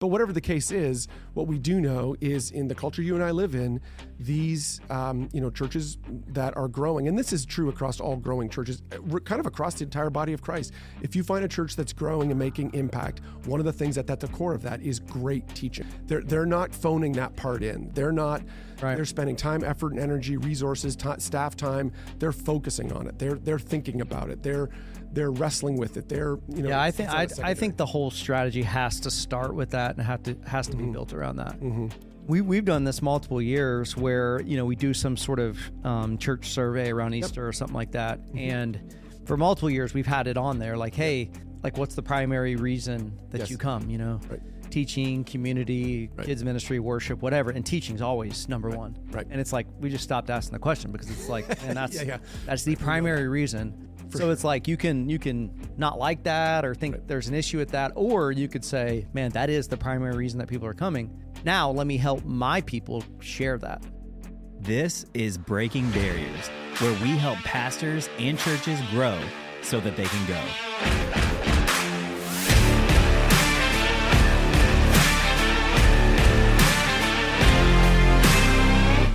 But whatever the case is, what we do know is in the culture you and I live in, these churches that are growing, and this is true across all growing churches, kind of across the entire body of Christ. If you find a church that's growing and making impact, one of the things at the core of that is great teaching. They're not phoning that part in. They're not. Right. They're spending time, effort, and energy, resources, staff time. They're focusing on it. They're thinking about it. They're wrestling with it. I think the whole strategy has to start with that and has to be built around that. Mm-hmm. We've done this multiple years where we do some sort of church survey around Easter or something like that, and for multiple years we've had it on there like, hey, like what's the primary reason that you come? Right. Teaching, community, kids ministry, worship, whatever, and teaching's always number one. Right. And it's like we just stopped asking the question because it's like, and that's the primary reason. So it's like you can not like that or think there's an issue with that, or you could say, man, that is the primary reason that people are coming. Now let me help my people share that. This is Breaking Barriers, where we help pastors and churches grow so that they can go.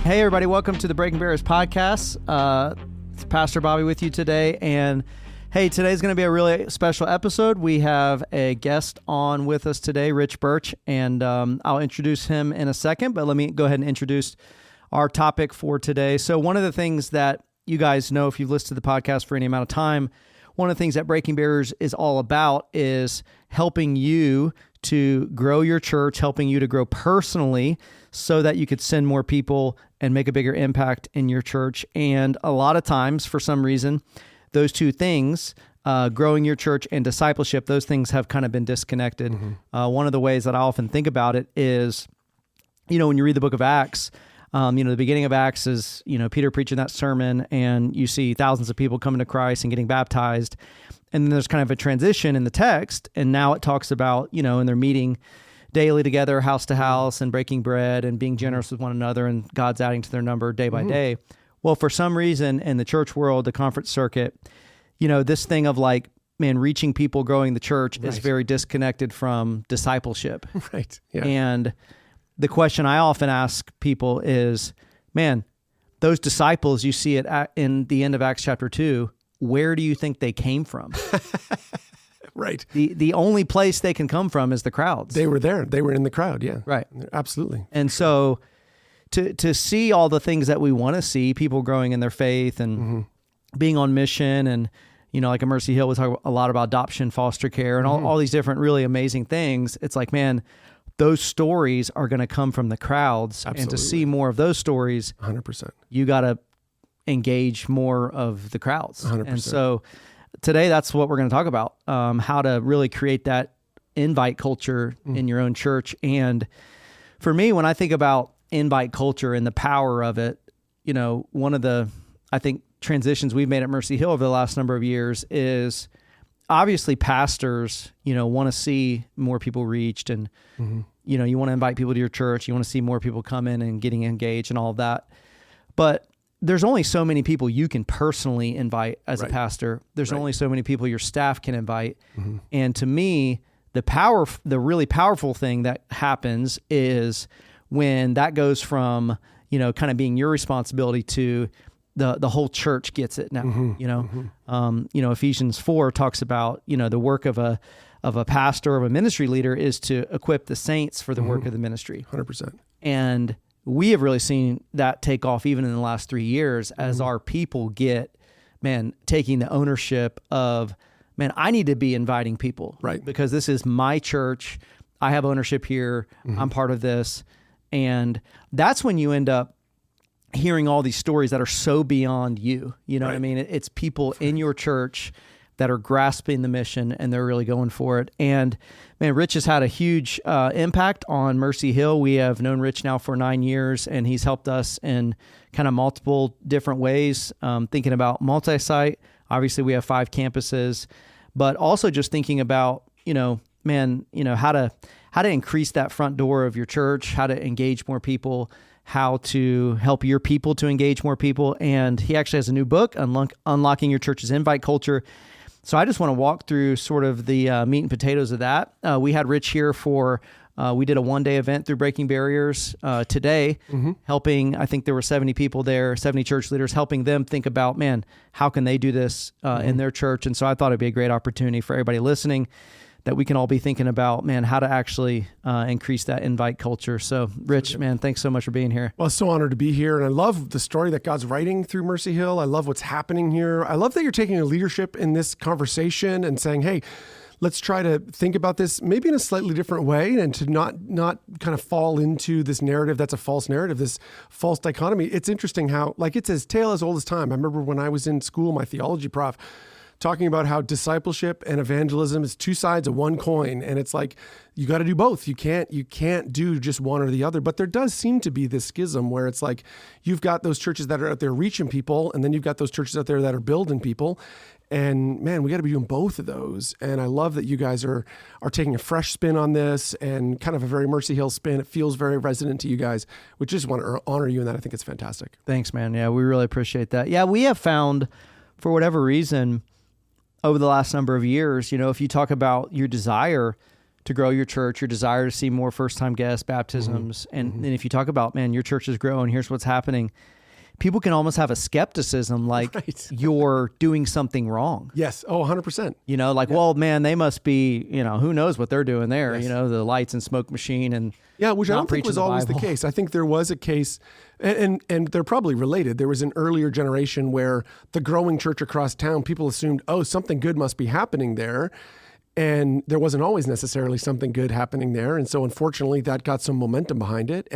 Hey everybody, welcome to the Breaking Barriers podcast. It's Pastor Bobby with you today, and hey, today's going to be a really special episode. We have a guest on with us today, Rich Birch, and I'll introduce him in a second, but let me go ahead and introduce our topic for today. So one of the things that you guys know, if you've listened to the podcast for any amount of time, one of the things that Breaking Barriers is all about is helping you to grow your church, helping you to grow personally so that you could send more people and make a bigger impact in your church. And a lot of times, for some reason, those two things, growing your church and discipleship, those things have kind of been disconnected. Mm-hmm. One of the ways that I often think about it is, when you read the book of Acts, the beginning of Acts is, Peter preaching that sermon and you see thousands of people coming to Christ and getting baptized. And then there's kind of a transition in the text. And now it talks about, and they're meeting daily together, house to house, and breaking bread and being generous with one another, and God's adding to their number day by day. Well, for some reason in the church world, the conference circuit, this thing of like, man, reaching people, growing the church is very disconnected from discipleship. Right. Yeah. And the question I often ask people is, man, those disciples, you see it in the end of Acts chapter 2, where do you think they came from? Right. The only place they can come from is the crowds. They were there. They were in the crowd. Yeah. Right. Absolutely. And so to see all the things that we want to see, people growing in their faith and being on mission, and, like at Mercy Hill, we talk a lot about adoption, foster care, and all these different really amazing things. It's like, man, those stories are going to come from the crowds. Absolutely. And to see more of those stories, 100%, you got to engage more of the crowds. 100%. And so today, that's what we're going to talk about, how to really create that invite culture in your own church. And for me, when I think about invite culture and the power of it, one of the, I think, transitions we've made at Mercy Hill over the last number of years is obviously pastors, want to see more people reached, and, you want to invite people to your church. You want to see more people come in and getting engaged and all of that. But there's only so many people you can personally invite as a pastor. There's only so many people your staff can invite. Mm-hmm. And to me, the really powerful thing that happens is when that goes from, kind of being your responsibility to the whole church gets it now. Ephesians 4 talks about, the work of a pastor, of a ministry leader, is to equip the saints for the work of the ministry. 100%. And we have really seen that take off even in the last 3 years as our people taking the ownership of, I need to be inviting people, right? Because this is my church. I have ownership here. I'm part of this. And that's when you end up hearing all these stories that are so beyond you. You know what I mean? It's people in your church that are grasping the mission and they're really going for it. And man, Rich has had a huge impact on Mercy Hill. We have known Rich now for 9 years, and he's helped us in kind of multiple different ways, thinking about multi-site. Obviously, we have 5 campuses, but also just thinking about, how to increase that front door of your church, how to engage more people, how to help your people to engage more people. And he actually has a new book, Unlocking Your Church's Invite Culture. So I just want to walk through sort of the meat and potatoes of that. We had Rich here for We did a one-day event through Breaking Barriers today, helping, I think there were 70 people there, 70 church leaders, helping them think about, man, how can they do this in their church? And so I thought it'd be a great opportunity for everybody listening that we can all be thinking about, man, how to actually increase that invite culture. So, Rich, man, thanks so much for being here. Well, so honored to be here. And I love the story that God's writing through Mercy Hill. I love what's happening here. I love that you're taking a leadership in this conversation and saying, hey, let's try to think about this maybe in a slightly different way and to not kind of fall into this narrative that's a false narrative, this false dichotomy. It's interesting how, like, it's as tale as old as time. I remember when I was in school, my theology prof talking about how discipleship and evangelism is two sides of one coin. And it's like, you got to do both. You can't do just one or the other. But there does seem to be this schism where it's like, you've got those churches that are out there reaching people, and then you've got those churches out there that are building people. And man, we got to be doing both of those. And I love that you guys are taking a fresh spin on this and kind of a very Mercy Hill spin. It feels very resonant to you guys, which just want to honor you in that. I think it's fantastic. Thanks, man. Yeah, we really appreciate that. Yeah, we have found, for whatever reason, over the last number of years, if you talk about your desire to grow your church, your desire to see more first-time guest baptisms, and if you talk about, man, your church is growing, here's what's happening, people can almost have a skepticism like you're doing something wrong. Yes. Oh, 100%. Well, man, they must be, who knows what they're doing there, the lights and smoke machine and which I don't think was always the case. I think there was a case, and they're probably related. There was an earlier generation where the growing church across town, people assumed, oh, something good must be happening there. And there wasn't always necessarily something good happening there. And so unfortunately that got some momentum behind it.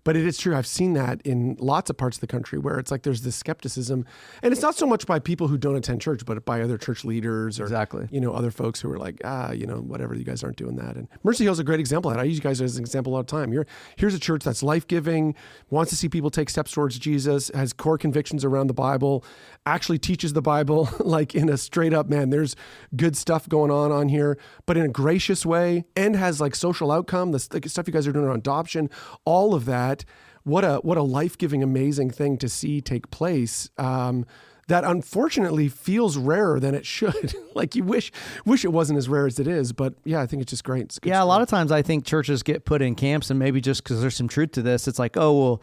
But it is true. I've seen that in lots of parts of the country where it's like there's this skepticism. And it's not so much by people who don't attend church, but by other church leaders or other folks who are like, whatever, you guys aren't doing that. And Mercy Hill is a great example of that. I use you guys as an example all the time. Here's a church that's life-giving, wants to see people take steps towards Jesus, has core convictions around the Bible, actually teaches the Bible like in a straight up, man, there's good stuff going on here, but in a gracious way, and has like social outcome, the stuff you guys are doing on adoption, all of that. What a life-giving, amazing thing to see take place. That unfortunately feels rarer than it should. Like you wish it wasn't as rare as it is. But yeah, I think it's just great. Yeah, a lot of times I think churches get put in camps, and maybe just because there's some truth to this, it's like, oh well,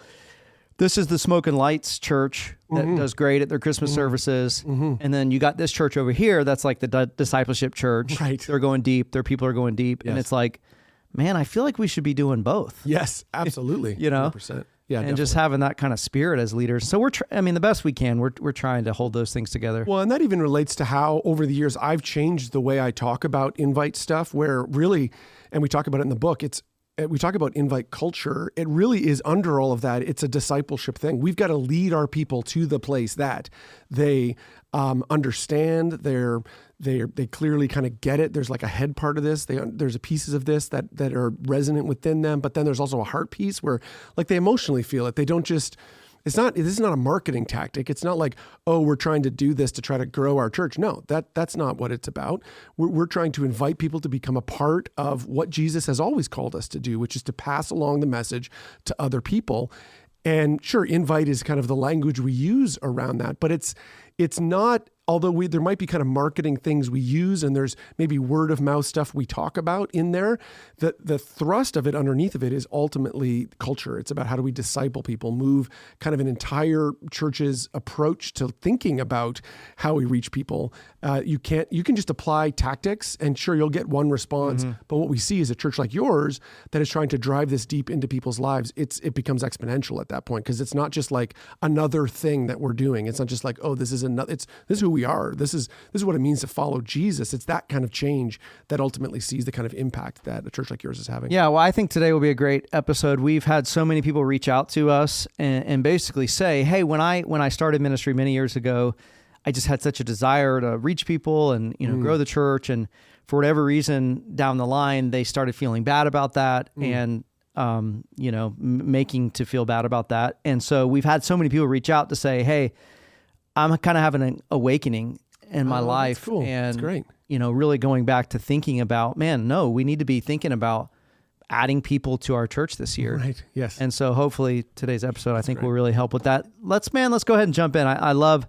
this is the Smoke and Lights church that does great at their Christmas services, and then you got this church over here that's like the discipleship church. Right. They're going deep. Their people are going deep, and it's like, man, I feel like we should be doing both. Yes, absolutely. 100%. Yeah, and definitely. Just having that kind of spirit as leaders. So the best we can. We're trying to hold those things together. Well, and that even relates to how over the years I've changed the way I talk about invite stuff. Where really, and we talk about it in the book. We talk about invite culture. It really is under all of that. It's a discipleship thing. We've got to lead our people to the place that they understand. They clearly kind of get it. There's like a head part of this. There's pieces of this that are resonant within them. But then there's also a heart piece where like they emotionally feel it. They don't just. This is not a marketing tactic. It's not like, oh, we're trying to do this to try to grow our church. No, that's not what it's about. We're trying to invite people to become a part of what Jesus has always called us to do, which is to pass along the message to other people. And sure, invite is kind of the language we use around that, but it's not, although there might be kind of marketing things we use and there's maybe word of mouth stuff we talk about in there, the thrust of it underneath of it is ultimately culture. It's about how do we disciple people, move kind of an entire church's approach to thinking about how we reach people. You can just apply tactics and sure, you'll get one response, but what we see is a church like yours that is trying to drive this deep into people's lives. It becomes exponential at that point because it's not just like another thing that we're doing. It's not just like, oh, this is who we are. This is what it means to follow Jesus. It's that kind of change that ultimately sees the kind of impact that a church like yours is having. Yeah, well, I think today will be a great episode. We've had so many people reach out to us and basically say, hey, when I started ministry many years ago, I just had such a desire to reach people and grow the church. And for whatever reason down the line, they started feeling bad about that and making to feel bad about that. And so we've had so many people reach out to say, hey, I'm kind of having an awakening in my life. That's cool. And, that's great. Really going back to thinking about, we need to be thinking about adding people to our church this year. Right. Yes. And so hopefully today's episode, I think will really help with that. Let's go ahead and jump in. I love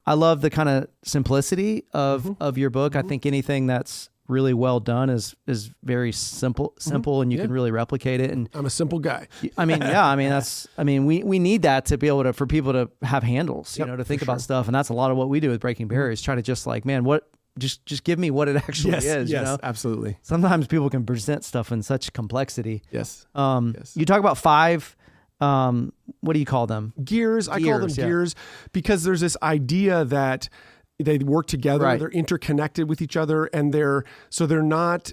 the kind of simplicity of your book. I think anything that's really well done is very simple, and you can really replicate it. And I'm a simple guy. I mean, we need that to be able to, for people to have handles, to think about stuff. And that's a lot of what we do with Breaking Barriers, try to just like, man, just give me what it actually is. Yes, absolutely. Sometimes people can present stuff in such complexity. Yes. You talk about 5, what do you call them? Gears. I call them gears because there's this idea that they work together. Right. They're interconnected with each other, and they're not.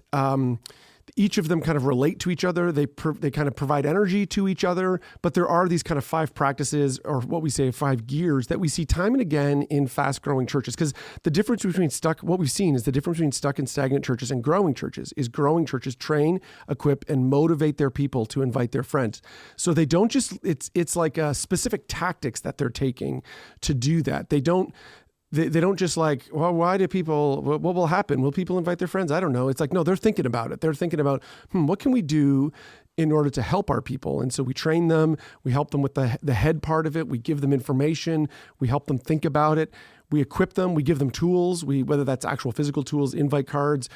Each of them kind of relate to each other. They kind of provide energy to each other. But there are these kind of 5 practices, or what we say 5 gears, that we see time and again in fast-growing churches. Because the difference between what we've seen is the difference between stuck and stagnant churches and growing churches is growing churches train, equip, and motivate their people to invite their friends. So they don't just. It's like specific tactics that they're taking to do that. They don't just like, well, why do people, what will happen? Will people invite their friends? I don't know. It's like, no, they're thinking about it. They're thinking about, what can we do in order to help our people? And so we train them, we help them with the head part of it. We give them information, we help them think about it. We equip them, we give them tools, whether that's actual physical tools, invite cards,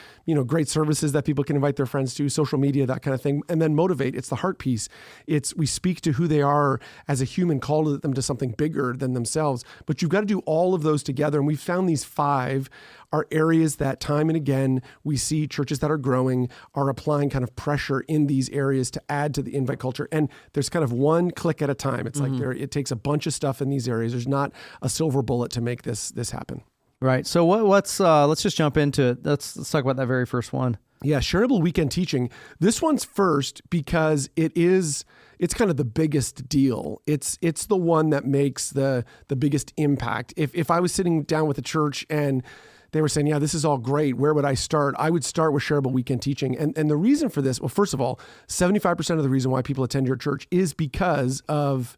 great services that people can invite their friends to, social media, that kind of thing. And then motivate. It's the heart piece. We speak to who they are as a human, call them to something bigger than themselves. But you've got to do all of those together. And we've found these 5 are areas that time and again, we see churches that are growing are applying kind of pressure in these areas to add to the invite culture. And there's kind of one click at a time. It's like it takes a bunch of stuff in these areas. There's not a silver bullet to make this happen. Right. So let's just jump into it. Let's talk about that very first one. Yeah. Shareable weekend teaching. This one's first because it's kind of the biggest deal. It's the one that makes the biggest impact. If I was sitting down with a church and they were saying, yeah, this is all great, where would I start? I would start with shareable weekend teaching. And the reason for this, well, first of all, 75% of the reason why people attend your church is because of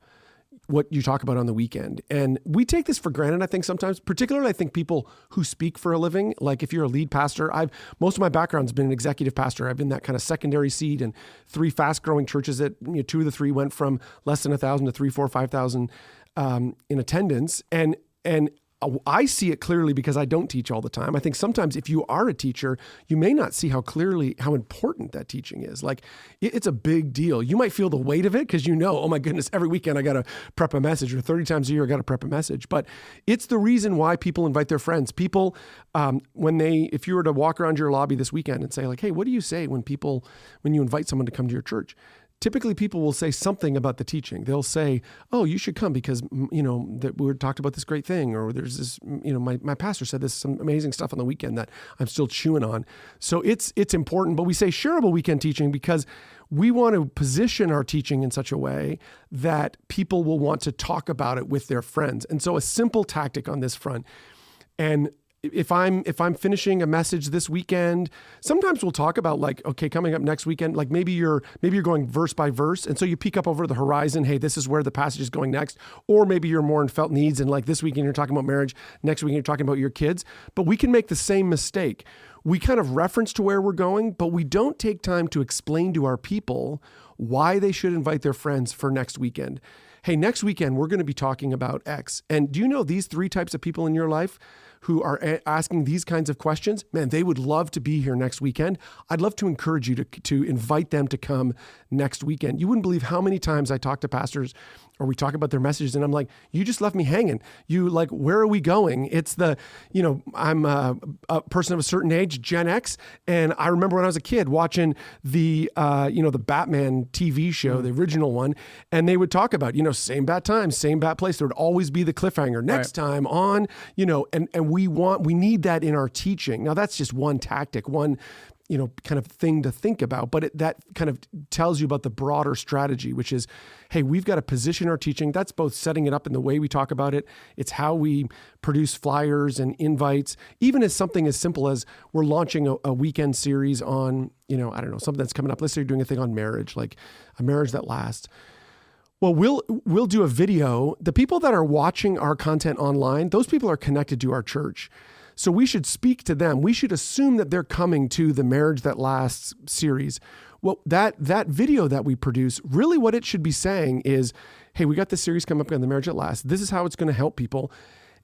what you talk about on the weekend. And we take this for granted, I think sometimes, particularly I think people who speak for a living, like if you're a lead pastor, most of my background's been an executive pastor. I've been that kind of secondary seat in 3 fast growing churches that 2 of the 3 went from less than 1,000 to 3, 4, 5,000 in attendance. And I see it clearly because I don't teach all the time. I think sometimes if you are a teacher, you may not see how important that teaching is. Like it's a big deal. You might feel the weight of it because oh my goodness, every weekend I got to prep a message, or 30 times a year I got to prep a message. But it's the reason why people invite their friends. People, if you were to walk around your lobby this weekend and say like, hey, what do you say when you invite someone to come to your church? Typically, people will say something about the teaching. They'll say, "Oh, you should come because that we talked about this great thing," or "There's this, my pastor said this some amazing stuff on the weekend that I'm still chewing on." So it's important. But we say shareable weekend teaching because we want to position our teaching in such a way that people will want to talk about it with their friends. And so a simple tactic on this front, and if I'm finishing a message this weekend, sometimes we'll talk about like, okay, coming up next weekend, like maybe you're going verse by verse. And so you peek up over the horizon. Hey, this is where the passage is going next. Or maybe you're more in felt needs. And like this weekend, you're talking about marriage. Next weekend, you're talking about your kids. But we can make the same mistake. We kind of reference to where we're going, but we don't take time to explain to our people why they should invite their friends for next weekend. Hey, next weekend, we're going to be talking about X. And do you know these 3 types of people in your life who are asking these kinds of questions? Man, they would love to be here next weekend. I'd love to encourage you to invite them to come next weekend. You wouldn't believe how many times I talk to pastors or we talk about their messages and I'm like, you just left me hanging. You like, where are we going? It's I'm a person of a certain age, Gen X. And I remember when I was a kid watching the Batman TV show, the original one. And they would talk about, same bat time, same bat place. There would always be the cliffhanger next time on, and we need that in our teaching. Now that's just one tactic, one kind of thing to think about, but that kind of tells you about the broader strategy, which is, hey, we've got to position our teaching. That's both setting it up in the way we talk about it. It's how we produce flyers and invites, even as something as simple as we're launching a weekend series on, something that's coming up. Let's say you're doing a thing on marriage, like a marriage that lasts. Well, we'll do a video. The people that are watching our content online, those people are connected to our church. So we should speak to them. We should assume that they're coming to the Marriage That Lasts series. Well, that video that we produce, really what it should be saying is, hey, we got this series coming up on the Marriage That Lasts. This is how it's going to help people.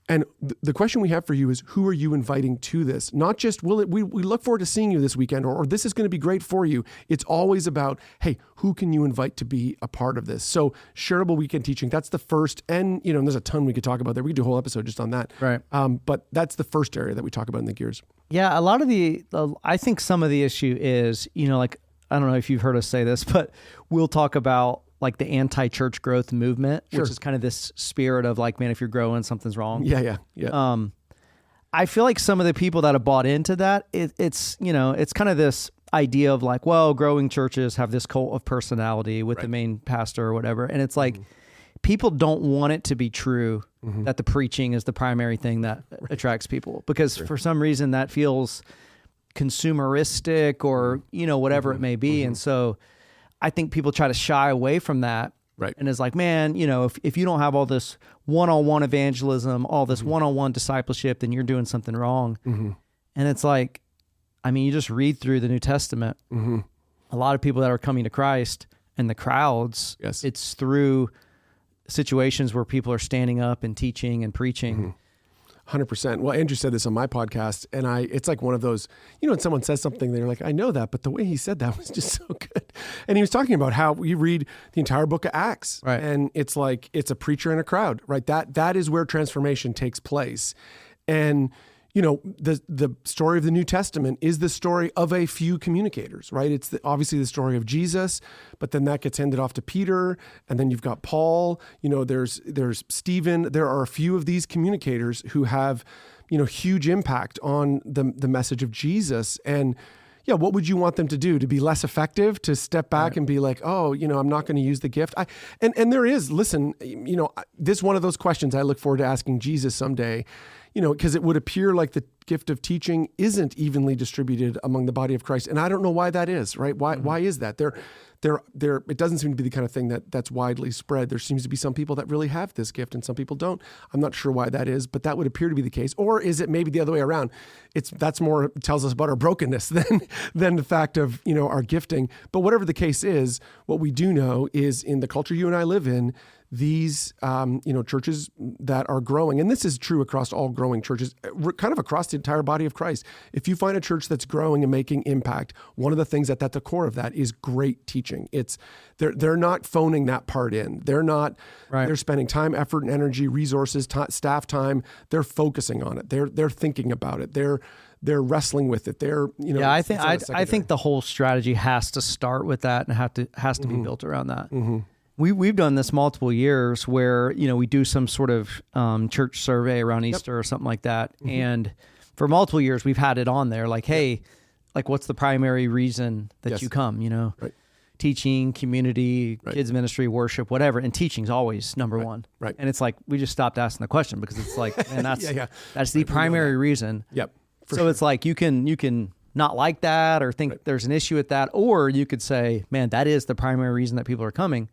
And the question we have for you is, who are you inviting to this? Not just, we look forward to seeing you this weekend, or this is going to be great for you. It's always about, hey, who can you invite to be a part of this? So shareable weekend teaching, that's the first, and there's a ton we could talk about there. We could do a whole episode just on that. Right. But that's the first area that we talk about in the gears. Yeah, a lot of I think some of the issue is, like, I don't know if you've heard us say this, but we'll talk about like the anti-church growth movement, which is kind of this spirit of like, man, if you're growing, something's wrong. Yeah. I feel like some of the people that have bought into that, it's kind of this idea of like, well, growing churches have this cult of personality with the main pastor or whatever. And it's like, people don't want it to be true that the preaching is the primary thing that attracts people, because for some reason that feels consumeristic or, whatever it may be. And so I think people try to shy away from that. Right. And it's like, man, if you don't have all this one-on-one evangelism, all this one-on-one discipleship, then you're doing something wrong. And it's like, I mean, you just read through the New Testament. A lot of people that are coming to Christ and the crowds, it's through situations where people are standing up and teaching and preaching. 100%. Well, Andrew said this on my podcast, and it's like one of those, when someone says something, they're like, I know that, but the way he said that was just so good. And he was talking about how you read the entire book of Acts, and it's like, it's a preacher in a crowd, right? That is where transformation takes place. And the story of the New Testament is the story of a few communicators, right? It's obviously the story of Jesus, but then that gets handed off to Peter, and then you've got Paul. There's Stephen. There are a few of these communicators who have, huge impact on the message of Jesus. And yeah, what would you want them to do? To be less effective? To step back and be like, oh, I'm not going to use the gift? And there is, listen, this is one of those questions I look forward to asking Jesus someday. Because it would appear like the gift of teaching isn't evenly distributed among the body of Christ. And I don't know why that is, right? Why is that? It doesn't seem to be the kind of thing that's widely spread. There seems to be some people that really have this gift and some people don't. I'm not sure why that is, but that would appear to be the case. Or is it maybe the other way around? That's more tells us about our brokenness than the fact of, our gifting. But whatever the case is, what we do know is in the culture you and I live in, these, churches that are growing, and this is true across all growing churches, kind of across the entire body of Christ. If you find a church that's growing and making impact, one of the things at the core of that is great teaching. They're not phoning that part in. They're not. They're spending time, effort, and energy, resources, staff time. They're focusing on it. They're thinking about it. They're wrestling with it. I think the whole strategy has to start with that and has to be built around that. We've done this multiple years where, we do some sort of church survey around Easter or something like that. And for multiple years, we've had it on there like, hey, like what's the primary reason that you come, Teaching, community, kids ministry, worship, whatever. And teaching's always number one. Right. And it's like, we just stopped asking the question because it's like, man, that's the primary reason. So it's like, you can not like that or think there's an issue with that, or you could say, man, that is the primary reason that people are coming.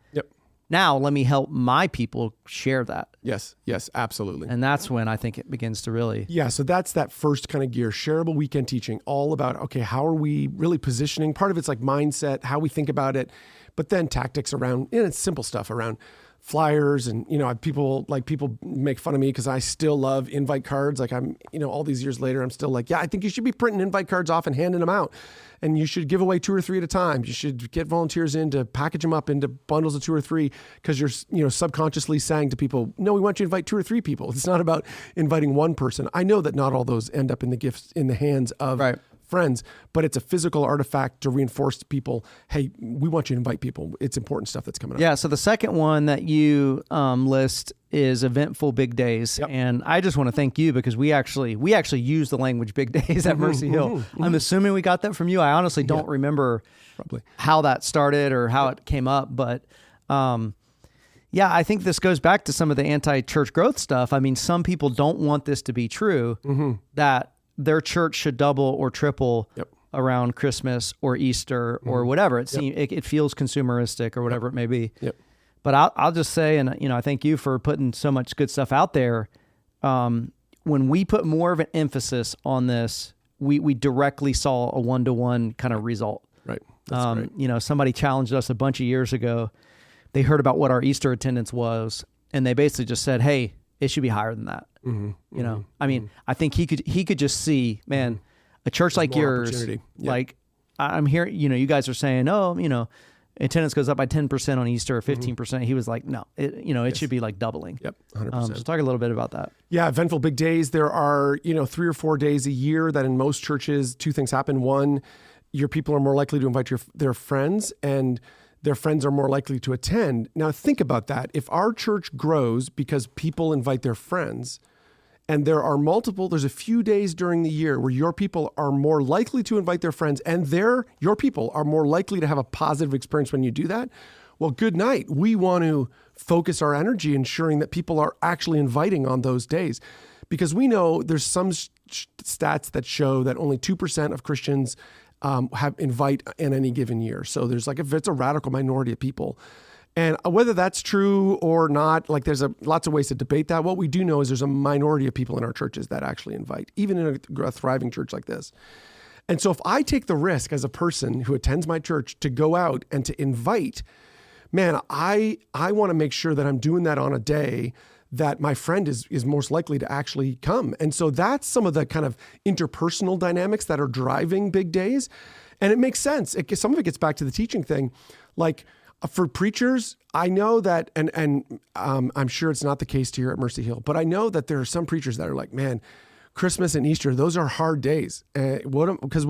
Now let me help my people share that. Yes, absolutely. And that's when I think it begins to really. Yeah, so that's that first kind of gear, shareable weekend teaching, all about, okay, how are we really positioning? Part of it's like mindset, how we think about it, but then tactics around, it's simple stuff around flyers and, people make fun of me because I still love invite cards. Like I'm, all these years later, I'm still like, I think you should be printing invite cards off and handing them out. And you should give away 2 or 3 at a time. You should get volunteers in to package them up into bundles of 2 or 3 because you're, subconsciously saying to people, no, we want you to invite 2 or 3 people. It's not about inviting one person. I know that not all those end up in the gifts in the hands of friends, but it's a physical artifact to reinforce to people, hey, we want you to invite people. It's important stuff that's coming up. Yeah, so the second one that you list is eventful big days. And I just want to thank you because we actually use the language big days at Mercy Hill. I'm assuming we got that from you. I honestly don't remember probably how that started or how it came up, but I think this goes back to some of the anti-church growth stuff. I mean, some people don't want this to be true, that their church should double or triple around Christmas or Easter or whatever. It feels consumeristic or whatever it may be. But I'll just say, and I thank you for putting so much good stuff out there. When we put more of an emphasis on this, we directly saw a 1-to-1 kind of result. Right. That's great. Somebody challenged us a bunch of years ago. They heard about what our Easter attendance was, and they basically just said, hey, it should be higher than that. You know, I mean, I think he could just see, man, a church like yours, like I'm hearing, you know, you guys are saying, oh, you know, attendance goes up by 10% on Easter or 15%. He was like, no, it should be like doubling. Yep, 100%. So talk a little bit about that. Yeah, eventful big days. There are, 3 or 4 days a year that in most churches, 2 things happen. One, your people are more likely to invite their friends, and their friends are more likely to attend. Now think about that. If our church grows because people invite their friends, and there's a few days during the year where your people are more likely to invite their friends, and your people are more likely to have a positive experience when you do that, well, good night. We want to focus our energy ensuring that people are actually inviting on those days, because we know there's some stats that show that only 2% of Christians have invite in any given year. So there's if it's a radical minority of people. And whether that's true or not, there's lots of ways to debate that. What we do know is there's a minority of people in our churches that actually invite, even in a thriving church like this. And so if I take the risk as a person who attends my church to go out and to invite, man, I want to make sure that I'm doing that on a day that my friend is most likely to actually come. And so that's some of the kind of interpersonal dynamics that are driving big days. And it makes sense. Some of it gets back to the teaching thing. For preachers, I know that, and I'm sure it's not the case here at Mercy Hill, but I know that there are some preachers that are like, man, Christmas and Easter, those are hard days. Because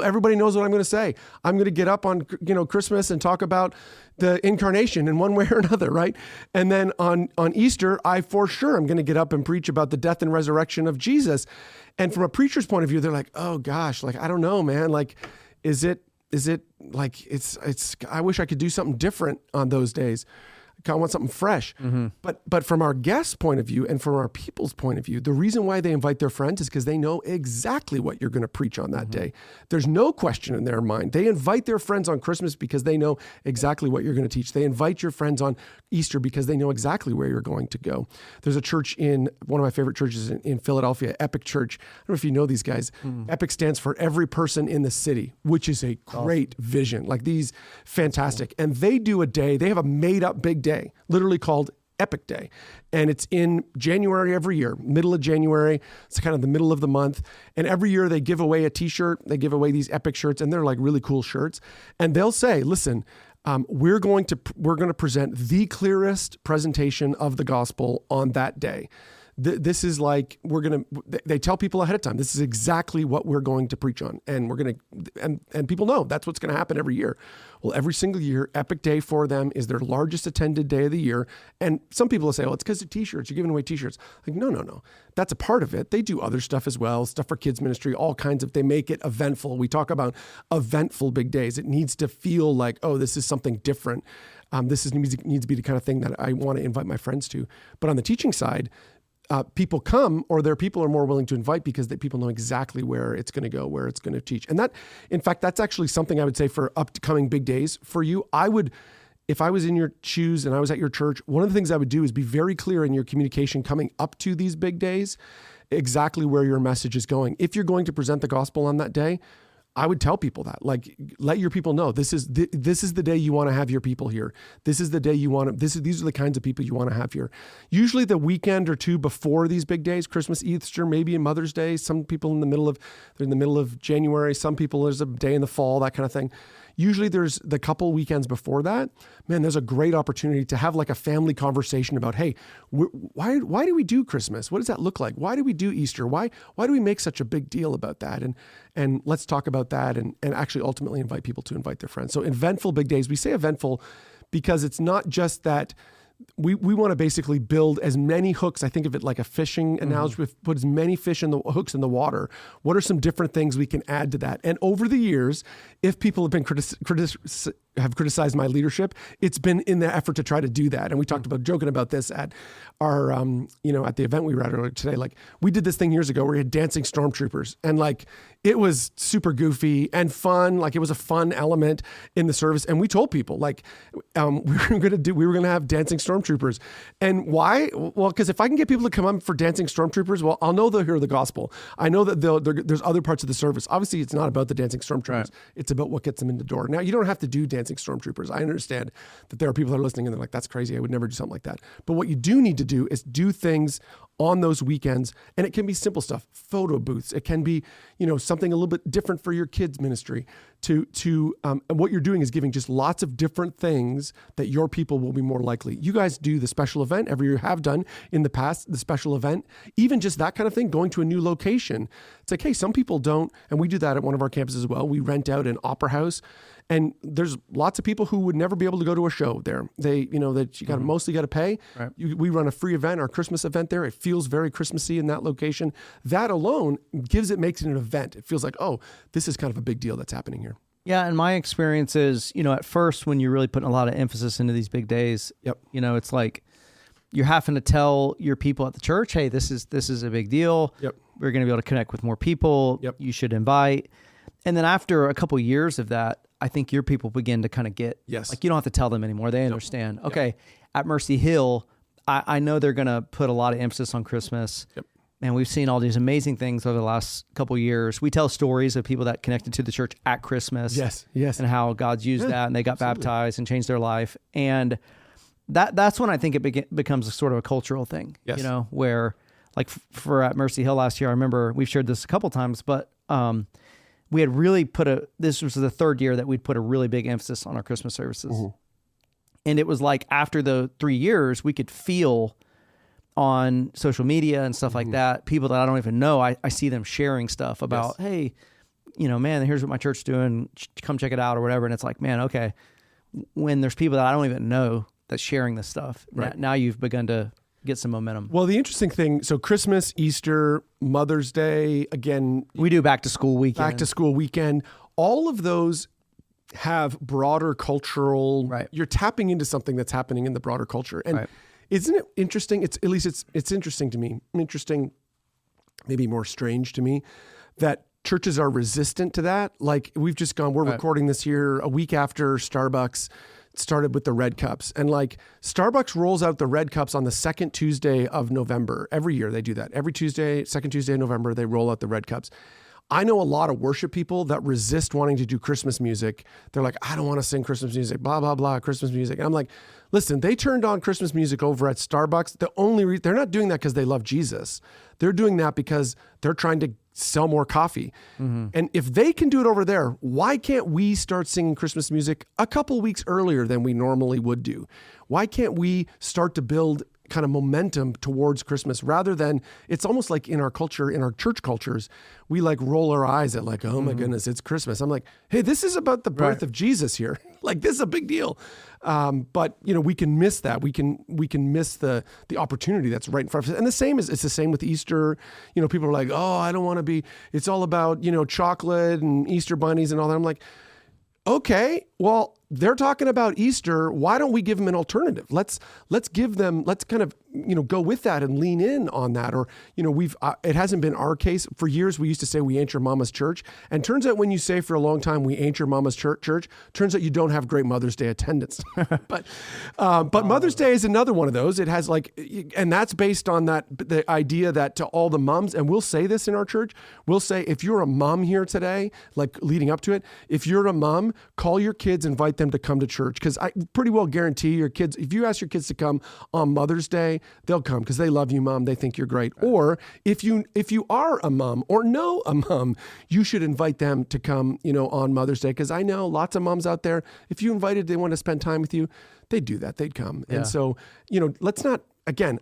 everybody knows what I'm going to say. I'm going to get up on Christmas and talk about the incarnation in one way or another, right? And then on Easter, I for sure am going to get up and preach about the death and resurrection of Jesus. And from a preacher's point of view, they're like, oh gosh, I don't know, man. Is it I wish I could do something different on those days. I want something fresh. But from our guests' point of view and from our people's point of view, the reason why they invite their friends is because they know exactly what you're going to preach on that day. There's no question in their mind. They invite their friends on Christmas because they know exactly what you're going to teach. They invite your friends on Easter because they know exactly where you're going to go. There's a church in one of my favorite churches in Philadelphia, Epic Church. I don't know if you know these guys. Epic stands for every person in the city, which is a great vision. These fantastic. And they do a day, they have a made up big day, literally called Epic Day. And it's in January every year, middle of January. It's kind of the middle of the month. And every year they give away a t-shirt. They give away these Epic shirts, and they're really cool shirts. And they'll say, listen, we're going to present the clearest presentation of the gospel on that day. This is they tell people ahead of time, this is exactly what we're going to preach on. And and people know that's what's going to happen every year. Well, every single year, Epic Day for them is their largest attended day of the year. And some people will say, it's because of t-shirts. You're giving away t-shirts. No. That's a part of it. They do other stuff as well, stuff for kids ministry, all kinds of, they make it eventful. We talk about eventful big days. It needs to feel like, this is something different. This needs to be the kind of thing that I want to invite my friends to. But on the teaching side, people come, or their people are more willing to invite because people know exactly where it's going to go, where it's going to teach. And in fact, that's actually something I would say for upcoming big days for you. If I was in your shoes and I was at your church, one of the things I would do is be very clear in your communication coming up to these big days, exactly where your message is going. If you're going to present the gospel on that day, I would tell people that, let your people know this is the day you want to have your people here. This is the day you want to, these are the kinds of people you want to have here. Usually the weekend or two before these big days, Christmas, Easter, maybe in Mother's Day, some people they're in the middle of January, some people there's a day in the fall, that kind of thing. Usually there's the couple weekends before that, man, there's a great opportunity to have a family conversation about, hey, why do we do Christmas? What does that look like? Why do we do Easter? Why do we make such a big deal about that? And let's talk about that and actually ultimately invite people to invite their friends. So eventful big days, we say eventful because it's not just that we want to basically build as many hooks. I think of it like a fishing analogy. We've put as many hooks in the water. What are some different things we can add to that? And over the years, if people have been criticized my leadership, it's been in the effort to try to do that. And we talked about joking about this at our, at the event we were at earlier today. We did this thing years ago where we had dancing stormtroopers, and it was super goofy and fun. It was a fun element in the service. And we told people we were going to have dancing stormtroopers. And why? Well, because if I can get people to come up for dancing stormtroopers, well, I'll know they'll hear the gospel. I know that there's other parts of the service. Obviously, it's not about the dancing stormtroopers. Right. It's about what gets them in the door. Now, you don't have to do dancing dancing stormtroopers. I understand that there are people that are listening and they're like, that's crazy. I would never do something like that. But what you do need to do is do things on those weekends. And it can be simple stuff, photo booths. It can be, something a little bit different for your kids' ministry. And what you're doing is giving just lots of different things that your people will be more likely. You guys do the special event every year, have done in the past, the special event, even just that kind of thing, going to a new location. It's like, hey, some people don't, and we do that at one of our campuses as well. We rent out an opera house, and there's lots of people who would never be able to go to a show there. They, that you mostly got to pay. Right. We run a free event, our Christmas event there. It feels very Christmassy in that location. That alone makes it an event. It feels like, oh, this is kind of a big deal that's happening here. Yeah, and my experience is, at first when you're really putting a lot of emphasis into these big days, Yep. It's like you're having to tell your people at the church, hey, this is a big deal. Yep. We're going to be able to connect with more people. Yep. You should invite. And then after a couple years of that, I think your people begin to kind of get, Yes. like you don't have to tell them anymore. They understand. Okay, at Mercy Hill, I know they're going to put a lot of emphasis on Christmas. Yep. And we've seen all these amazing things over the last couple of years. We tell stories of people that connected to the church at Christmas. Yes. And how God's used that, and they got baptized and changed their life. And that's when I think it becomes a sort of a cultural thing, Yes. where like for at Mercy Hill last year, I remember we've shared this a couple times, but we had really this was the third year that we'd put a really big emphasis on our Christmas services. Mm-hmm. And it was like after the 3 years, we could feel on social media and stuff like that, people that I don't even know, I see them sharing stuff about, hey, man, here's what my church's doing, come check it out or whatever. And it's like, man, okay, when there's people that I don't even know that's sharing this stuff, right. Now you've begun to get some momentum. Well, the interesting thing, so Christmas, Easter, Mother's Day, again. We do back to school weekend. All of those have broader cultural, right. You're tapping into something that's happening in the broader culture. And right. Isn't it interesting? It's interesting to me. Interesting, maybe more strange to me, that churches are resistant to that. Like we're right. recording this here a week after Starbucks started with the red cups. And like Starbucks rolls out the red cups on the second Tuesday of November. Every year they do that. Every second Tuesday of November, they roll out the red cups. I know a lot of worship people that resist wanting to do Christmas music. They're like, I don't want to sing Christmas music, blah, blah, blah, Christmas music. And I'm like, listen, they turned on Christmas music over at Starbucks. They're not doing that because they love Jesus. They're doing that because they're trying to sell more coffee. Mm-hmm. And if they can do it over there, why can't we start singing Christmas music a couple weeks earlier than we normally would do? Why can't we start to build kind of momentum towards Christmas rather than, it's almost like in our culture, in our church cultures, we like roll our eyes at like, oh my goodness, it's Christmas. I'm like, hey, this is about the birth of Jesus here. Like this is a big deal. But we can miss that. We can miss the opportunity that's right in front of us. And it's the same with Easter. People are like, oh, I don't want to be, it's all about, chocolate and Easter bunnies and all that. I'm like, okay, well, they're talking about Easter. Why don't we give them an alternative? Let's kind of, go with that and lean in on that. Or, it hasn't been our case. For years, we used to say we ain't your mama's church. And turns out when you say for a long time, we ain't your mama's church, turns out you don't have great Mother's Day attendance. But Mother's Day is another one of those. It has and that's based on the idea that to all the moms, and we'll say this in our church, we'll say, if you're a mom here today, like leading up to it, if you're a mom, call your kids, invite them to come to church. Because I pretty well guarantee your kids, if you ask your kids to come on Mother's Day, they'll come because they love you, mom. They think you're great. Right. Or if you are a mom or know a mom, you should invite them to come, on Mother's Day. Because I know lots of moms out there, if you invited, they want to spend time with you, they'd do that. They'd come. Yeah. And so, let's not, again,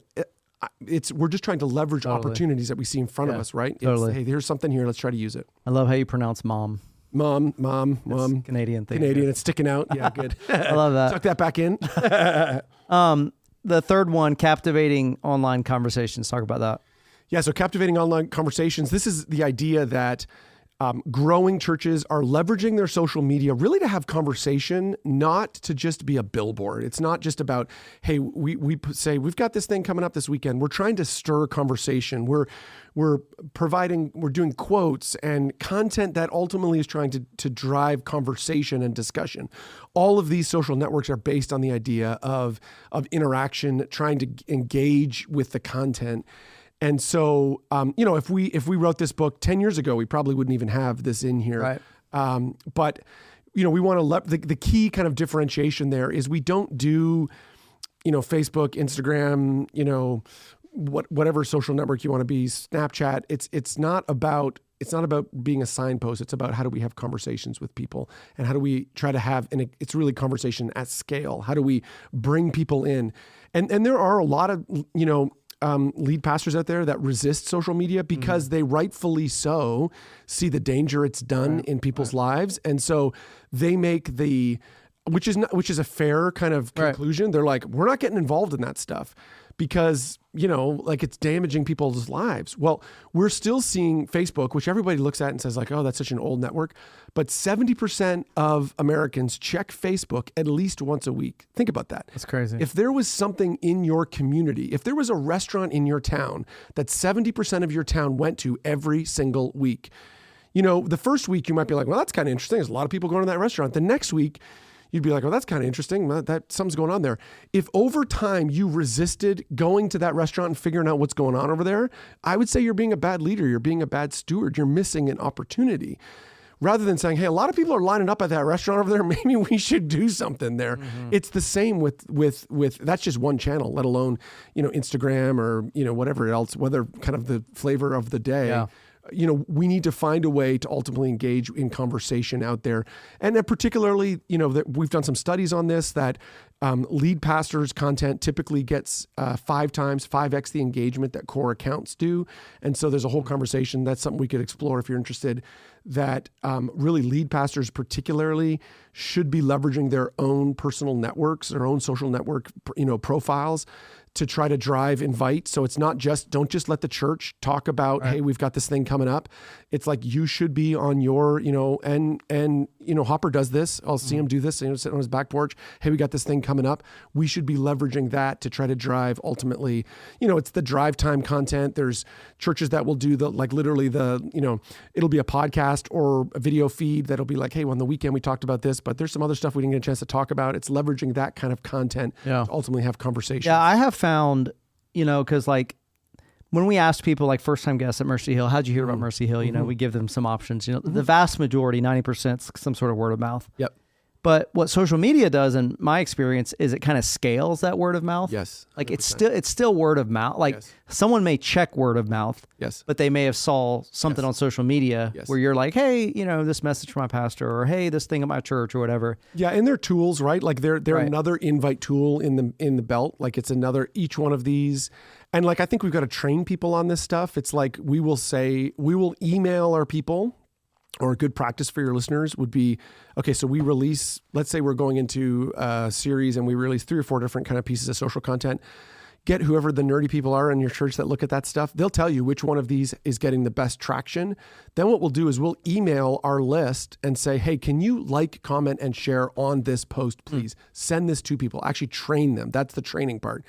we're just trying to leverage opportunities that we see in front of us, right? Totally. Hey, there's something here. Let's try to use it. I love how you pronounce mom. Mom. It's Canadian thing. Canadian. It's sticking out. Yeah, good. I love that. Tuck that back in. The third one, captivating online conversations. Talk about that. Yeah, so captivating online conversations. This is the idea that growing churches are leveraging their social media really to have conversation, not to just be a billboard. It's not just about, hey, we say, we've got this thing coming up this weekend. We're trying to stir conversation. We're doing quotes and content that ultimately is trying to drive conversation and discussion. All of these social networks are based on the idea of interaction, trying to engage with the content. And so, if we wrote this book 10 years ago, we probably wouldn't even have this in here. Right. But we want to the key kind of differentiation there is we don't do, Facebook, Instagram, whatever social network you want to be, Snapchat. It's not about being a signpost. It's about how do we have conversations with people, and how do we try to have, and it's really conversation at scale. How do we bring people in? And there are a lot of, lead pastors out there that resist social media because they rightfully so see the danger it's done in people's lives. And so they make which is a fair kind of conclusion. They're like, we're not getting involved in that stuff because, it's damaging people's lives. Well, we're still seeing Facebook, which everybody looks at and says like, oh, that's such an old network. But 70% of Americans check Facebook at least once a week. Think about that. That's crazy. If there was something in your community, if there was a restaurant in your town that 70% of your town went to every single week, the first week you might be like, well, that's kind of interesting. There's a lot of people going to that restaurant. The next week, you'd be like, oh, that's kind of interesting. That something's going on there. If over time you resisted going to that restaurant and figuring out what's going on over there, I would say you're being a bad leader. You're being a bad steward. You're missing an opportunity. Rather than saying, hey, a lot of people are lining up at that restaurant over there. Maybe we should do something there. It's the same with that's just one channel, let alone, Instagram or, whatever else, whether kind of the flavor of the day. Yeah. We need to find a way to ultimately engage in conversation out there. And then particularly, that we've done some studies on this, that lead pastors' content typically gets 5x the engagement that core accounts do. And so there's a whole conversation. That's something we could explore if you're interested, that really lead pastors particularly should be leveraging their own personal networks, their own social network, profiles to try to drive invite. So it's not don't just let the church talk about, hey, we've got this thing coming up. It's like you should be on your, and Hopper does this. I'll see him do this, sitting on his back porch. Hey, we got this thing coming up. We should be leveraging that to try to drive ultimately, it's the drive time content. There's churches that will do literally it'll be a podcast or a video feed that'll be like, hey, well, on the weekend we talked about this, but there's some other stuff we didn't get a chance to talk about. It's leveraging that kind of content to ultimately have conversations. Yeah, I have found, because when we ask people like first time guests at Mercy Hill, how'd you hear about Mercy Hill? We give them some options. The vast majority, 90%, is some sort of word of mouth. Yep. But what social media does, in my experience, is it kind of scales that word of mouth. Yes. 100%. It's still word of mouth. Someone may check word of mouth. Yes. But they may have saw something on social media where you're like, hey, this message from my pastor, or hey, this thing at my church, or whatever. Yeah, and they're tools, right? Like they're another invite tool in the belt. Like it's another each one of these. And I think we've got to train people on this stuff. It's like we will email our people. Or a good practice for your listeners would be, okay, so we release, let's say we're going into a series and we release 3 or 4 different kind of pieces of social content. Get whoever the nerdy people are in your church that look at that stuff. They'll tell you which one of these is getting the best traction. Then what we'll do is we'll email our list and say, hey, can you comment, and share on this post, please? Send this to people. Actually train them. That's the training part.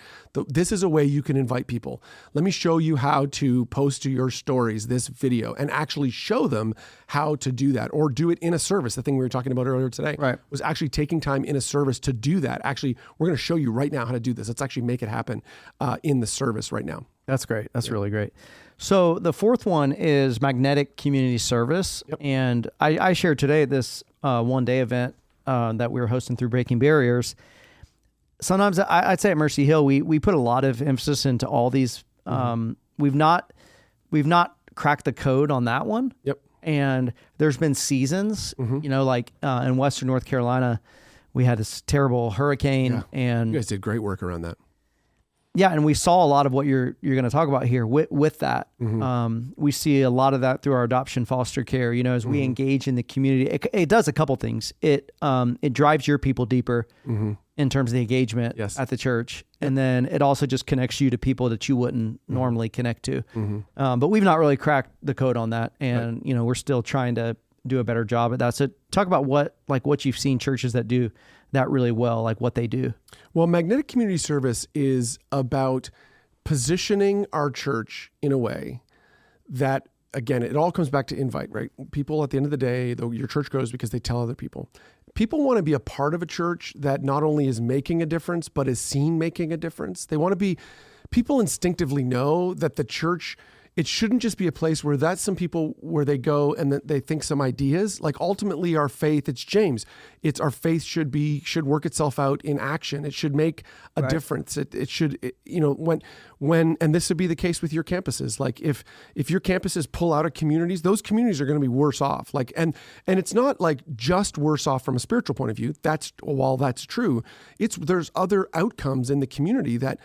This is a way you can invite people. Let me show you how to post to your stories this video, and actually show them how to do that, or do it in a service. The thing we were talking about earlier today was actually taking time in a service to do that. Actually, we're going to show you right now how to do this. Let's actually make it happen in the service right now. That's great. That's really great. So the fourth one is magnetic community service. Yep. And I shared today at this one-day event that we were hosting through Breaking Barriers. Sometimes I'd say at Mercy Hill, we put a lot of emphasis into all these. We've not cracked the code on that one. Yep. And there's been seasons, in Western North Carolina, we had this terrible hurricane, and you guys did great work around that. Yeah, and we saw a lot of what you're going to talk about here with that. We see a lot of that through our adoption foster care. As we engage in the community, it does a couple things. It drives your people deeper in terms of the engagement at the church, and then it also just connects you to people that you wouldn't normally connect to. But we've not really cracked the code on that, and we're still trying to do a better job at that. So talk about what you've seen churches that do that really well, like what they do. Well, magnetic community service is about positioning our church in a way that, again, it all comes back to invite, right? People at the end of the day, though, your church grows because they tell other people. People want to be a part of a church that not only is making a difference, but is seen making a difference. They want to be, people instinctively know that the church it shouldn't just be a place where that's some people where they go and they think some ideas. Like ultimately our faith, it's James, it's our faith should work itself out in action. It should make a difference. It should, when, and this would be the case with your campuses. Like if your campuses pull out of communities, those communities are going to be worse off. Like, and it's not like just worse off from a spiritual point of view. While that's true, there's other outcomes in the community that,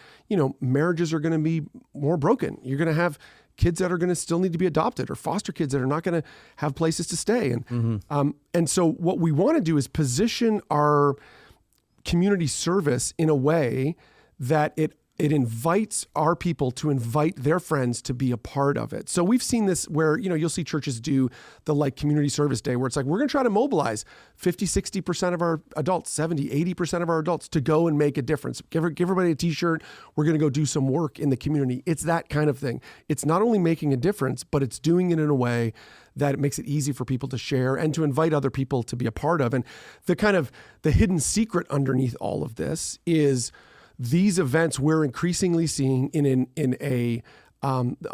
marriages are going to be more broken. You're going to have kids that are going to still need to be adopted, or foster kids that are not going to have places to stay. And so what we want to do is position our community service in a way that it invites our people to invite their friends to be a part of it. So we've seen this where, you'll see churches do the community service day where it's like, we're going to try to mobilize 50, 60% of our adults, 70, 80% of our adults to go and make a difference. Give everybody a t-shirt. We're going to go do some work in the community. It's that kind of thing. It's not only making a difference, but it's doing it in a way that it makes it easy for people to share and to invite other people to be a part of. And the hidden secret underneath all of this is these events we're increasingly seeing in a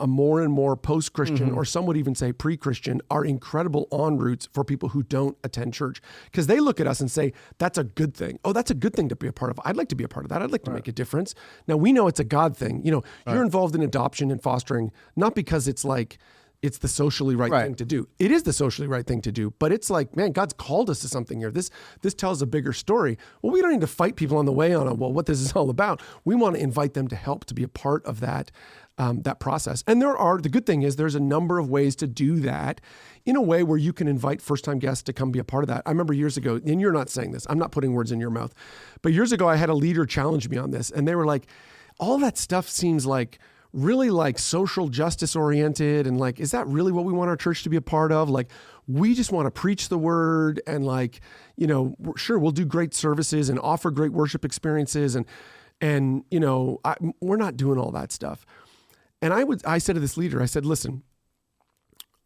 more and more post-Christian, or some would even say pre-Christian, are incredible en routes for people who don't attend church, because they look at us and say, that's a good thing. Oh, that's a good thing to be a part of. I'd like to be a part of that. I'd like to make a difference. Now we know it's a God thing. You're involved in adoption and fostering, not because it's like, it's the socially right thing to do. It is the socially right thing to do, but it's like, man, God's called us to something here. This tells a bigger story. Well, we don't need to fight people on the way on what this is all about. We want to invite them to help, to be a part of that process. And the good thing is there's a number of ways to do that in a way where you can invite first-time guests to come be a part of that. I remember years ago, and you're not saying this, I'm not putting words in your mouth, but years ago I had a leader challenge me on this, and they were like, all that stuff seems like really like social justice oriented, and like, is that really what we want our church to be a part of? Like, we just want to preach the word, and like, sure, we'll do great services and offer great worship experiences, and we're not doing all that stuff. And I said to this leader, I said, listen,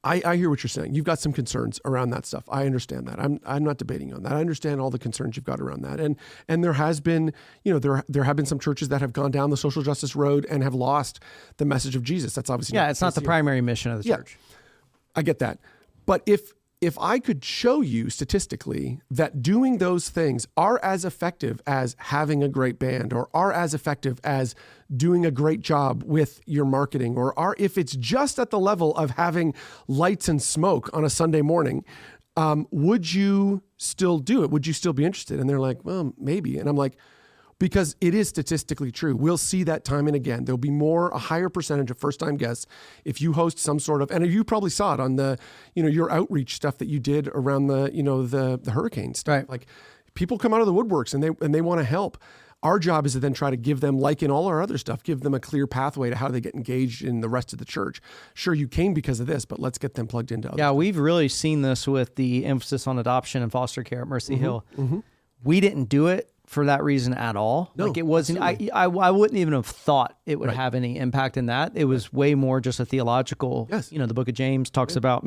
I hear what you're saying. You've got some concerns around that stuff. I understand that. I'm not debating on that. I understand all the concerns you've got around that. And there has been, there have been some churches that have gone down the social justice road and have lost the message of Jesus. That's obviously it's not the primary mission of the church. I get that. But if I could show you statistically that doing those things are as effective as having a great band, or are as effective as doing a great job with your marketing, or if it's just at the level of having lights and smoke on a Sunday morning, would you still do it? Would you still be interested? And they're like, well, maybe. And I'm like, because it is statistically true. We'll see that time and again. There'll be a higher percentage of first-time guests if you host some sort of, and you probably saw it on the, your outreach stuff that you did around the hurricane stuff. Right. Like, people come out of the woodworks and they want to help. Our job is to then try to give them, like in all our other stuff, give them a clear pathway to how they get engaged in the rest of the church. Sure, you came because of this, but let's get them plugged into other stuff. We've really seen this with the emphasis on adoption and foster care at Mercy Hill. We didn't do it for that reason at all. No, like, it wasn't, I wouldn't even have thought it would have any impact in that. It was way more just a theological, the book of James talks about,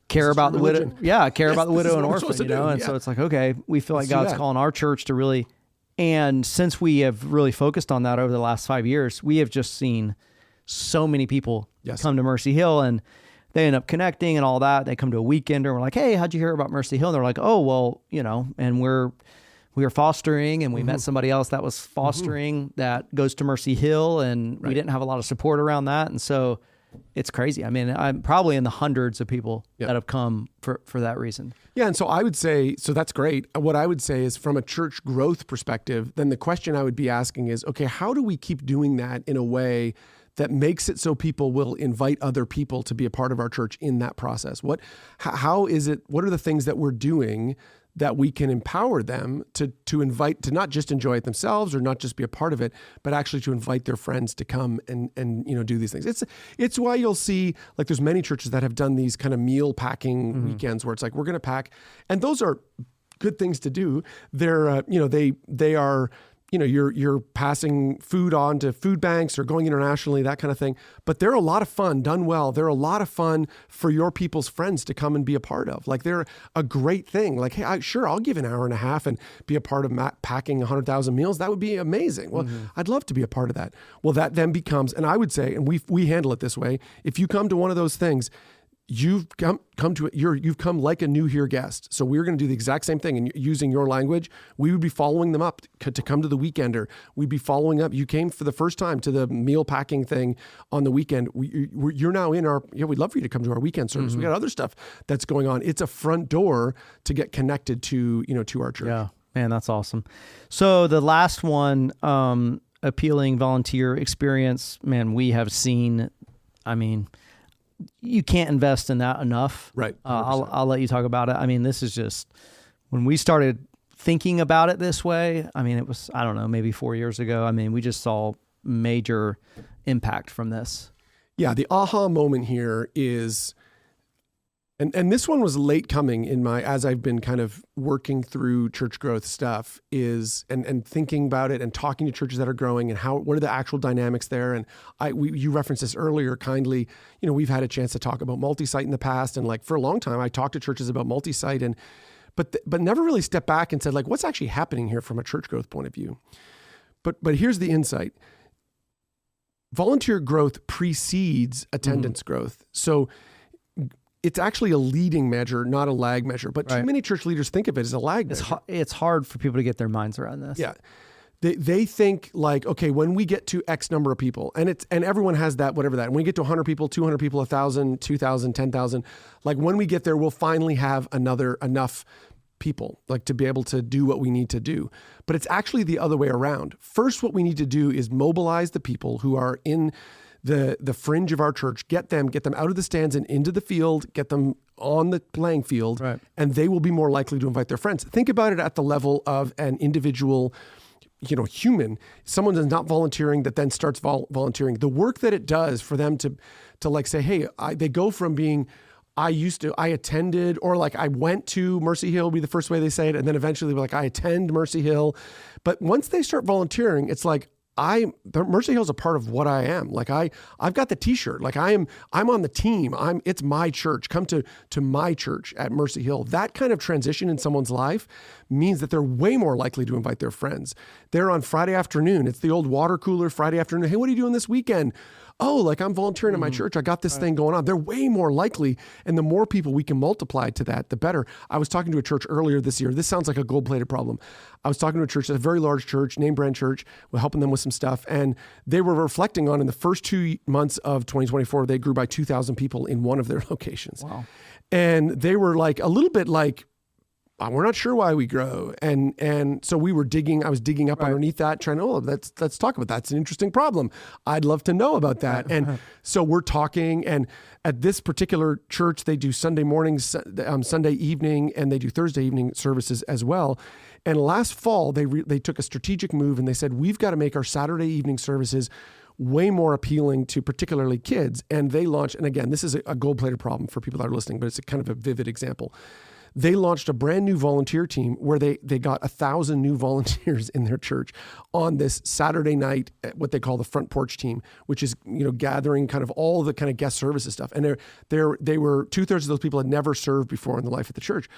care about the widow. Yeah, care about the widow and orphan, And so it's like, okay, we feel like God's calling our church to really, and since we have really focused on that over the last 5 years, we have just seen so many people come to Mercy Hill, and they end up connecting and all that. They come to a weekend and we're like, hey, how'd you hear about Mercy Hill? And they're like, oh, well, and we were fostering, and we met somebody else that was fostering that goes to Mercy Hill, and we didn't have a lot of support around that. And so it's crazy. I mean, I'm probably in the hundreds of people that have come for that reason. Yeah. And so I would say, so that's great. What I would say is, from a church growth perspective, then the question I would be asking is, okay, how do we keep doing that in a way that makes it so people will invite other people to be a part of our church in that process? What are the things that we're doing that we can empower them to invite, to not just enjoy it themselves or not just be a part of it, but actually to invite their friends to come and do these things. It's why you'll see, like, there's many churches that have done these kind of meal packing weekends where it's like, we're going to pack, and those are good things to do. They're they are you're passing food on to food banks or going internationally, that kind of thing. But they're a lot of fun done well. They're a lot of fun for your people's friends to come and be a part of. Like they're a great thing. Like, hey, I'll give an hour and a half and be a part of packing 100,000 meals. That would be amazing. Well, I'd love to be a part of that. Well, that then becomes, and I would say, and we handle it this way. If you come to one of those things, you've come to it. You've come like a new here guest. So we're going to do the exact same thing. And using your language, we would be following them up to come to the weekender. We'd be following up. You came for the first time to the meal packing thing on the weekend. You're now in our. We'd love for you to come to our weekend service. We got other stuff that's going on. It's a front door to get connected to our church. Yeah, man, that's awesome. So the last one, appealing volunteer experience. Man, we have seen. I mean, you can't invest in that enough. Right. I'll let you talk about it. I mean, this is just, when we started thinking about it this way, I mean, it was, I don't know, maybe 4 years ago. I mean, we just saw major impact from this. Yeah. The aha moment here is, and this one was late coming as I've been kind of working through church growth stuff and thinking about it and talking to churches that are growing and what are the actual dynamics there. And you referenced this earlier kindly, we've had a chance to talk about multi-site in the past. And like for a long time, I talked to churches about multi-site but never really stepped back and said like, what's actually happening here from a church growth point of view? But here's the insight. Volunteer growth precedes attendance growth. So it's actually a leading measure, not a lag measure. But too many church leaders think of it as a lag measure. It's hard for people to get their minds around this. Yeah. They think like, okay, when we get to X number of people, and everyone has that, whatever that, when we get to 100 people, 200 people, 1,000, 2,000, 10,000, like when we get there, we'll finally have enough people like to be able to do what we need to do. But it's actually the other way around. First, what we need to do is mobilize the people who are in the fringe of our church, get them out of the stands and into the field, get them on the playing field, and they will be more likely to invite their friends. Think about it at the level of an individual, human. Someone that's not volunteering that then starts volunteering. The work that it does for them to like say, hey, they go from being, I attended, or like I went to Mercy Hill, would be the first way they say it, and then eventually like I attend Mercy Hill. But once they start volunteering, it's like, Mercy Hill is a part of what I am. Like I've got the t-shirt, like I'm on the team. It's my church. Come to my church at Mercy Hill. That kind of transition in someone's life means that they're way more likely to invite their friends. They're on Friday afternoon. It's the old water cooler Friday afternoon. Hey, what are you doing this weekend? Oh, like I'm volunteering at my church. I got this thing going on. They're way more likely. And the more people we can multiply to that, the better. I was talking to a church earlier this year. This sounds like a gold-plated problem. I was talking to a church, a very large church, name brand church. We're helping them with some stuff. And they were reflecting on in the first 2 months of 2024, they grew by 2,000 people in one of their locations. Wow. And they were like a little bit like, we're not sure why we grow. And so I was digging up underneath that, trying to, let's talk about that. It's an interesting problem. I'd love to know about that. And so we're talking, and at this particular church, they do Sunday mornings, Sunday evening, and they do Thursday evening services as well. And last fall, they took a strategic move and they said, we've got to make our Saturday evening services way more appealing to particularly kids. And they launched, and again, this is a gold-plated problem for people that are listening, but it's a kind of a vivid example. They launched a brand new volunteer team where they got 1,000 new volunteers in their church on this Saturday night, what they call the front porch team, which is, gathering kind of all the kind of guest services stuff. And they were 2/3 of those people had never served before in the life of the church.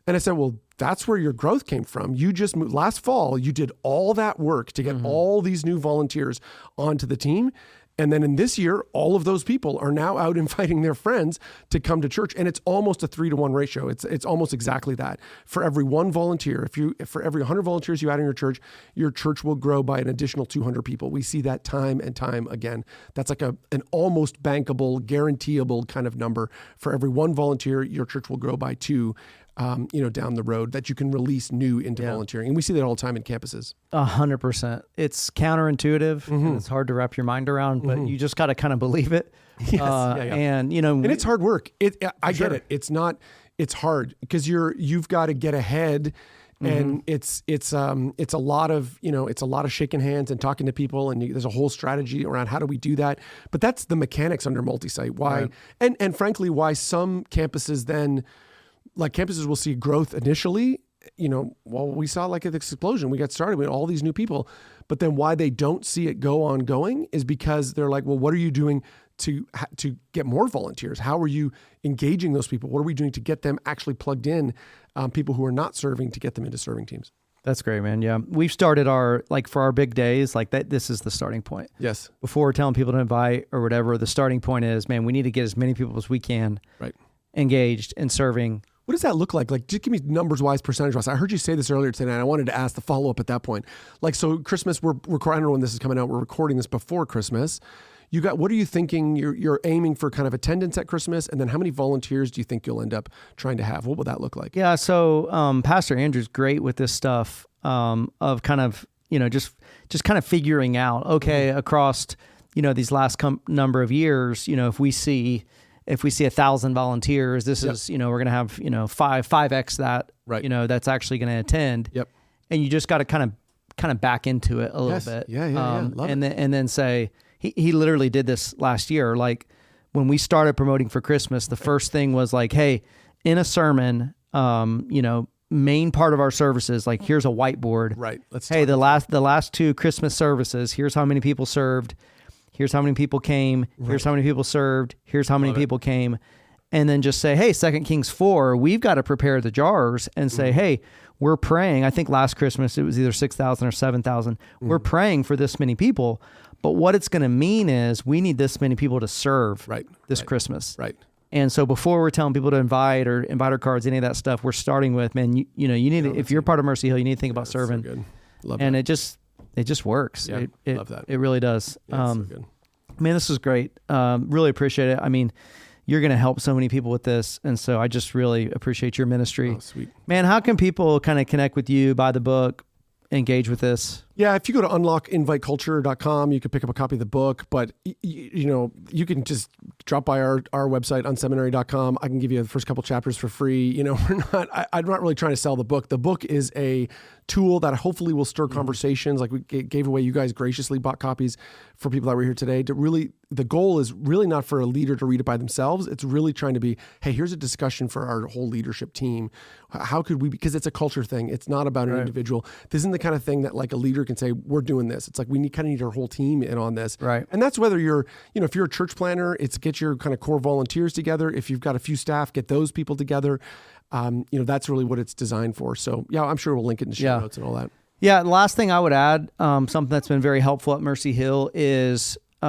And I said, well, that's where your growth came from. You just moved last fall, you did all that work to get all these new volunteers onto the team. And then in this year, all of those people are now out inviting their friends to come to church. And it's almost a 3-to-1 ratio. It's almost exactly that. For every one volunteer, for every 100 volunteers you add in your church will grow by an additional 200 people. We see that time and time again. That's like an almost bankable, guaranteeable kind of number. For every one volunteer, your church will grow by 2. Down the road that you can release new into volunteering. And we see that all the time in campuses. 100%. It's counterintuitive and it's hard to wrap your mind around, but you just got to kind of believe it. Yes, And, and it's hard work. I get it. It's hard because you've got to get ahead, and it's a lot of, shaking hands and talking to people, and there's a whole strategy around how do we do that. But that's the mechanics under multi-site. Why, and frankly, why some campuses then, like campuses will see growth initially, well, we saw like this explosion. We got started with all these new people, but then why they don't see it go on going is because they're like, well, what are you doing to get more volunteers? How are you engaging those people? What are we doing to get them actually plugged in, people who are not serving, to get them into serving teams? That's great, man. Yeah. We've started for our big days, like that, this is the starting point. Yes. Before we're telling people to invite or whatever, the starting point is, man, we need to get as many people as we can engaged in serving. What does that look like? Like, just give me numbers-wise, percentage-wise. I heard you say this earlier today, and I wanted to ask the follow-up at that point. Like, so Christmas, I don't know when this is coming out. We're recording this before Christmas. What are you thinking? You're aiming for kind of attendance at Christmas, and then how many volunteers do you think you'll end up trying to have? What will that look like? Yeah, so Pastor Andrew's great with this stuff of kind of, just kind of figuring out, okay, across, these last number of years, if we see 1,000 volunteers, this is, we're going to have, 5x that, that's actually going to attend. Yep. And you just got to kind of back into it a little bit. Yeah. Love and it. then say, he literally did this last year. Like when we started promoting for Christmas, the first thing was like, hey, in a sermon, main part of our services, like here's a whiteboard. Right. The last 2 Christmas services, here's how many people served. Here's how many people came. Right. Here's how many people served. Here's how many people came. And then just say, hey, 2 Kings 4, we've got to prepare the jars and say, hey, we're praying. I think last Christmas it was either 6,000 or 7,000. We're praying for this many people. But what it's going to mean is we need this many people to serve this Christmas. Right. And so before we're telling people to invite or inviter cards, any of that stuff, we're starting with, man, you need to, if you're part of Mercy Hill, you need to think about serving. So good. Love and that. it just works. Yeah, It love that. It really does. Yeah, so good. Man, this is great. Really appreciate it. I mean, you're going to help so many people with this. And so I just really appreciate your ministry. Oh, sweet. Man, how can people kind of connect with you, buy the book, engage with this? Yeah, if you go to unlockinviteculture.com, you can pick up a copy of the book, but you can just drop by our website, unseminary.com. I can give you the first couple chapters for free. I'm not really trying to sell the book. The book is a tool that hopefully will stir conversations. Like we gave away, you guys graciously bought copies for people that were here today. The goal is really not for a leader to read it by themselves. It's really trying to be, hey, here's a discussion for our whole leadership team. How could we, because it's a culture thing. It's not about an individual. This isn't the kind of thing that like a leader can say, we're doing this. It's like, we kind of need our whole team in on this. Right. And that's whether you're, if you're a church planner, it's get your kind of core volunteers together. If you've got a few staff, get those people together. That's really what it's designed for. So yeah, I'm sure we'll link it in the show notes and all that. Yeah. The last thing I would add, something that's been very helpful at Mercy Hill is, you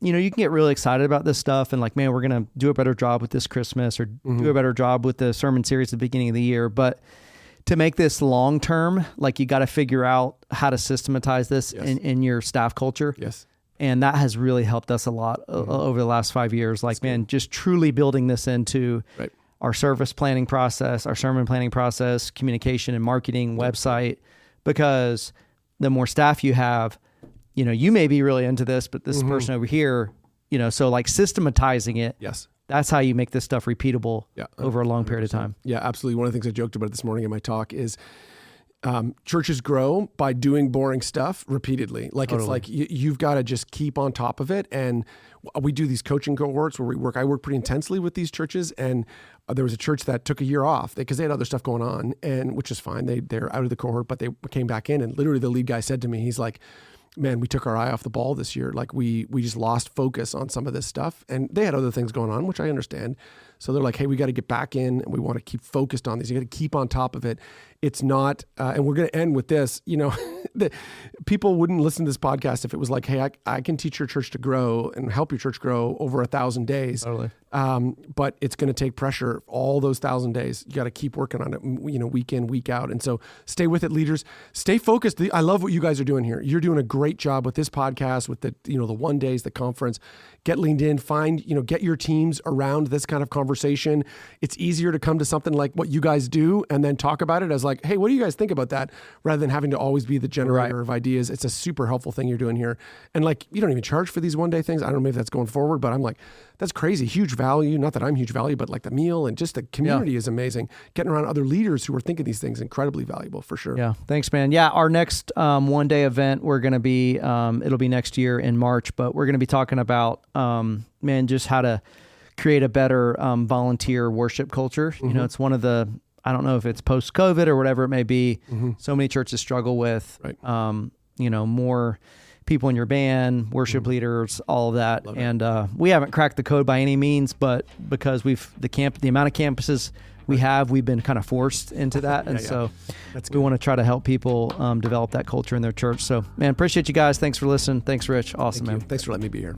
can get really excited about this stuff and like, man, we're going to do a better job with this Christmas or do a better job with the sermon series at the beginning of the year. But to make this long-term, like you got to figure out how to systematize this in your staff culture. Yes. And that has really helped us a lot over the last 5 years. Like, man, just truly building this into our service planning process, our sermon planning process, communication and marketing, website, because the more staff you have, you may be really into this, but this person over here, so like systematizing it. Yes. That's how you make this stuff repeatable over a long period of time. Yeah, absolutely. One of the things I joked about this morning in my talk is churches grow by doing boring stuff repeatedly. Like It's like you've got to just keep on top of it. And we do these coaching cohorts where I work pretty intensely with these churches. And there was a church that took a year off because they had other stuff going on, and which is fine. They're out of the cohort, but they came back in, and literally the lead guy said to me, he's like, man, we took our eye off the ball this year. Like we just lost focus on some of this stuff, and they had other things going on, which I understand. So they're like, hey, we got to get back in, and we want to keep focused on these. You got to keep on top of it. It's not, and we're going to end with this, people wouldn't listen to this podcast if it was like, hey, I can teach your church to grow and help your church grow over 1,000 days. Totally. But it's going to take pressure all those 1,000 days. You got to keep working on it, week in, week out. And so stay with it, leaders. Stay focused. I love what you guys are doing here. You're doing a great job with this podcast, with the 1 days, the conference. Get leaned in, get your teams around this kind of conversation. It's easier to come to something like what you guys do and then talk about it as like, hey, what do you guys think about that? Rather than having to always be the generator of ideas. It's a super helpful thing you're doing here. And like, you don't even charge for these 1 day things. I don't know if that's going forward, but I'm like, that's crazy. Huge value. Not that I'm huge value, but like the meal and just the community is amazing. Getting around other leaders who are thinking these things, incredibly valuable for sure. Yeah. Thanks, man. Yeah. Our next 1 day event, we're going to be, it'll be next year in March, but we're going to be talking about, just how to create a better volunteer worship culture. It's one of the, I don't know if it's post-COVID or whatever it may be. So many churches struggle with, more people in your band, worship leaders, all of that. And we haven't cracked the code by any means, but because the amount of campuses we've been kind of forced into that. And so we want to try to help people develop that culture in their church. So, man, appreciate you guys. Thanks for listening. Thanks, Rich. Awesome, man. Thanks for letting me be here.